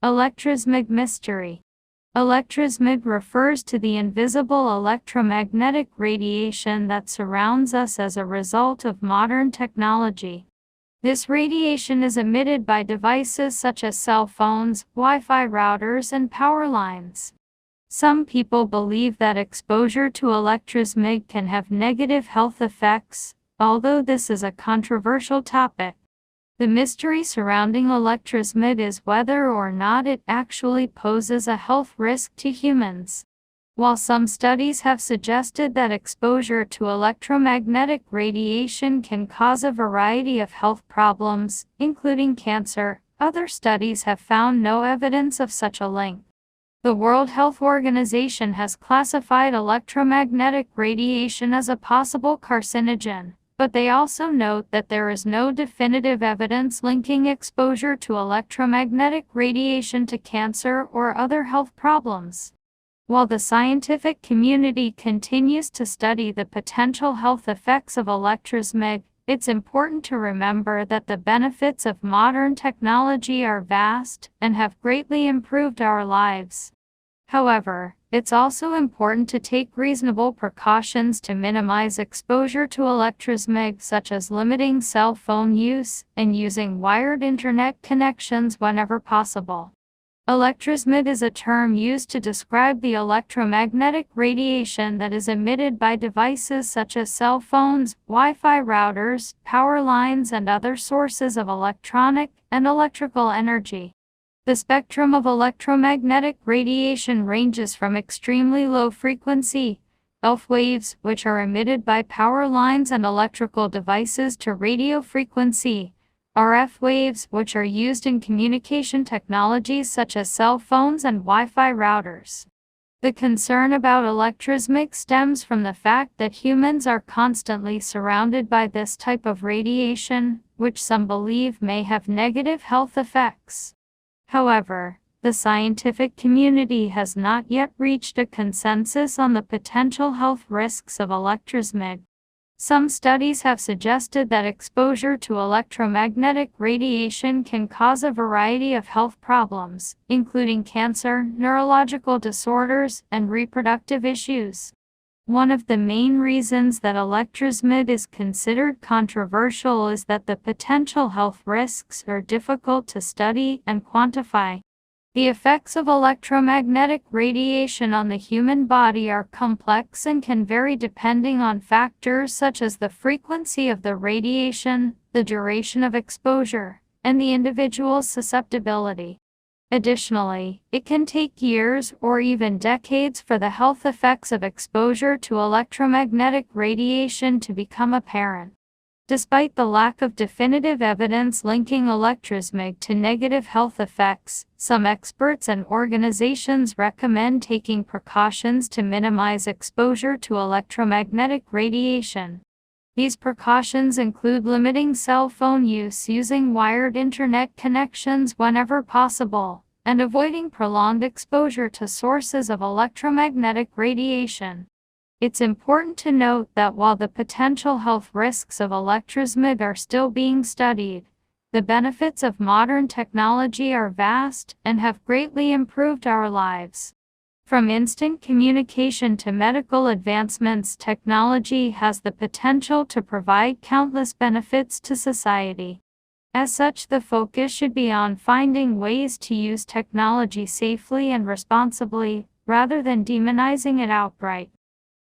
Electrosmog Mystery. Electrosmog refers to the invisible electromagnetic radiation that surrounds us as a result of modern technology. This radiation is emitted by devices such as cell phones, Wi-Fi routers, and power lines. Some people believe that exposure to electrosmog can have negative health effects, although this is a controversial topic. The mystery surrounding electrosmog is whether or not it actually poses a health risk to humans. While some studies have suggested that exposure to electromagnetic radiation can cause a variety of health problems, including cancer, other studies have found no evidence of such a link. The World Health Organization has classified electromagnetic radiation as a possible carcinogen, but they also note that there is no definitive evidence linking exposure to electromagnetic radiation to cancer or other health problems. While the scientific community continues to study the potential health effects of electrosmog, it's important to remember that the benefits of modern technology are vast and have greatly improved our lives. However, it's also important to take reasonable precautions to minimize exposure to electrosmog, such as limiting cell phone use and using wired internet connections whenever possible. Electrosmog is a term used to describe the electromagnetic radiation that is emitted by devices such as cell phones, Wi-Fi routers, power lines, and other sources of electronic and electrical energy. The spectrum of electromagnetic radiation ranges from extremely low frequency, ELF waves, which are emitted by power lines and electrical devices, to radio frequency, RF waves, which are used in communication technologies such as cell phones and Wi-Fi routers. The concern about electrosmog stems from the fact that humans are constantly surrounded by this type of radiation, which some believe may have negative health effects. However, the scientific community has not yet reached a consensus on the potential health risks of electrosmog. Some studies have suggested that exposure to electromagnetic radiation can cause a variety of health problems, including cancer, neurological disorders, and reproductive issues. One of the main reasons that electrosmog is considered controversial is that the potential health risks are difficult to study and quantify. The effects of electromagnetic radiation on the human body are complex and can vary depending on factors such as the frequency of the radiation, the duration of exposure, and the individual's susceptibility. Additionally, it can take years or even decades for the health effects of exposure to electromagnetic radiation to become apparent. Despite the lack of definitive evidence linking electrosmog to negative health effects, some experts and organizations recommend taking precautions to minimize exposure to electromagnetic radiation. These precautions include limiting cell phone use, using wired internet connections whenever possible, and avoiding prolonged exposure to sources of electromagnetic radiation. It's important to note that while the potential health risks of electrosmog are still being studied, the benefits of modern technology are vast and have greatly improved our lives. From instant communication to medical advancements, technology has the potential to provide countless benefits to society. As such, the focus should be on finding ways to use technology safely and responsibly, rather than demonizing it outright.